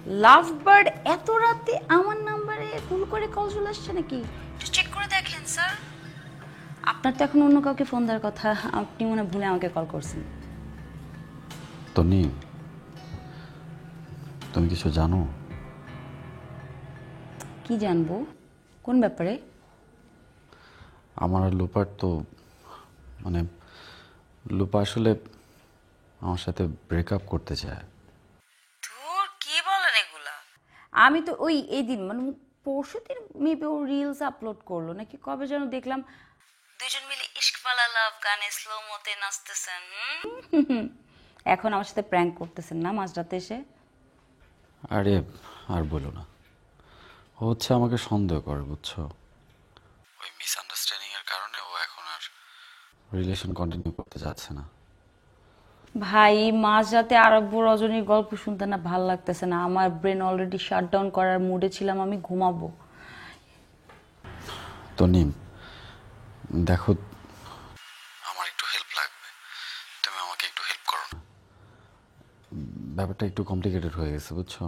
Love bird এত রাতে আমার নাম্বারে ভুল করে কল চলে আসছে নাকি? একটু চেক করে দেখেন স্যার। আপনার তো এখন অন্য কাউকে ফোন দেওয়ার কথা, আপনি মনে হয় ভুলে আমাকে কল করছেন। তনি, তুমি কিছু জানো? কি জানবো? কোন ব্যাপারে? আমার আর লোপার তো মানে লোপা আসলে আমার সাথে ব্রেকআপ করতে চায়। ধুর, কি বলেন এগুলা? আমি তো ওই এই দিন মানে পরশুদিন মেবি ও রিলস আপলোড করলো নাকি কবে যেন দেখলাম দুজন মিলে ইশকওয়ালা লাভ গানে স্লো মোতে নাচতেছেন। এখন আমার সাথে প্র্যাঙ্ক করতেছেন না মাঝরাতে এসে? আরে আর বলো না, ও হচ্ছে আমাকে সন্দেহ করে, বুঝছো? ওই মিসআন্ডারস্ট্যান্ডিং এর কারণে ও এখন আর রিলেশন কন্টিনিউ করতে যাচ্ছে না। ভাই মাঝরাতে আরব্য রজনীর গল্প শুনতে না ভাল লাগতেছে না, আমার ব্রেন অলরেডি শাটডাউন করার মুডে ছিলাম, আমি ঘুমাবো। তনি দেখো, আমার একটু হেল্প লাগবে, তুমি আমাকে একটু হেল্প করো না। ব্যাপারটা একটু কমপ্লিকেটেড হয়ে গেছে, বুঝছো?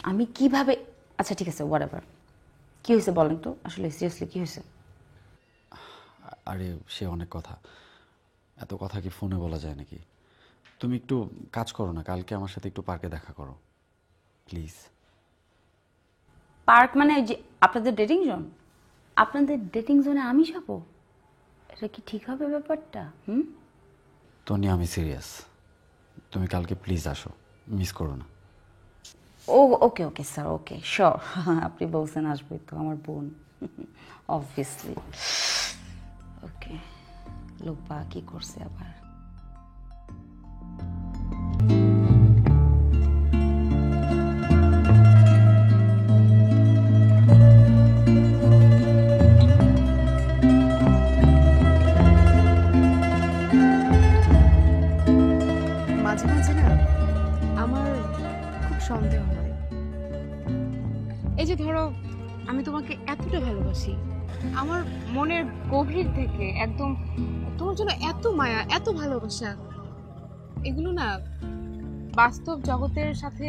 আমি কিভাবে, আচ্ছা ঠিক আছে হোয়াটএভার, কি হয়েছে বলেন তো, আসলে সিরিয়াসলি কি হয়েছে? আরে সে অনেক কথা, এত কথা কি ফোনে বলা যায় নাকি? তুমি একটু কাজ করো না, কালকে আমার সাথে একটু পার্কে দেখা করো প্লিজ। পার্ক মানে ওই যে আপনাদের ডেটিং জোন? আপনাদের ডেটিং জোনে আমি যাব? এটা কি ঠিক হবে ব্যাপারটা? তনি আমি সিরিয়াস, তুমি কালকে প্লিজ আসো, মিস করো না। ও ওকে ওকে স্যার, ওকে শিওর। আপনি বলছেন আসবই তো, আমার বোন অবভিয়াসলি। ওকে, লোপা কি করছে আবার? মাঝে মাঝে না আমার খুব সন্দেহ হয়। এই যে ধরো আমি তোমাকে এতটা ভালোবাসি, আমার মনের গভীর থেকে একদম তোমার জন্য এত মায়া, এত ভালোবাসা, এগুলো না বাস্তব জগতের সাথে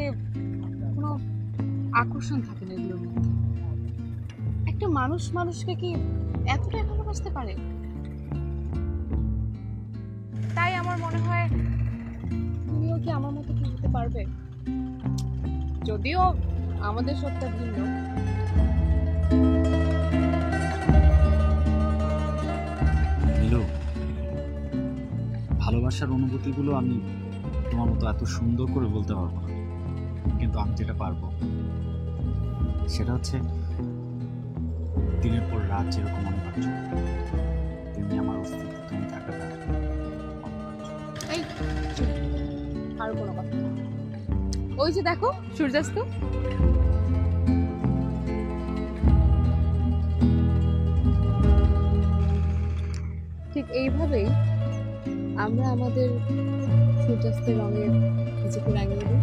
কোনো আকর্ষণ থাকে না এগুলোর মধ্যে। একটা মানুষ মানুষকে কি এতটাই ভালোবাসতে পারে? তাই আমার মনে হয় তুমিও কি আমার মতো কি হতে পারবে? যদিও আমাদের সত্যি ভিন্ন। নীলু, ভালোবাসার অনুভূতিগুলো আমি তোমার মতো এত সুন্দর করে বলতে পারবো না, কিন্তু আমি যেটা পারবো সেটা হচ্ছে দিনের পর রাত যেরকম অনিবার্য তেমনি আমার অস্তিত্বে তুমি থাকাটা অনিবার্য। এই আর কোনো কথা না। ওই যে দেখো সূর্যাস্ত, ঠিক এইভাবেই আমরা আমাদের সূর্যাস্তের রঙে নিজেকে রাঙিয়ে দিই।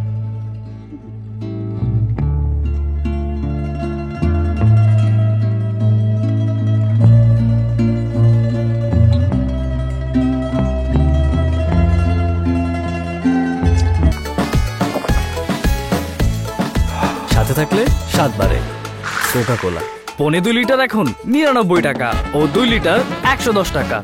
সাথে থাকলে 7 বারে কোকা কোলা। 2.5 লিটার এখন 99 টাকা ও 2 লিটার 110 টাকা।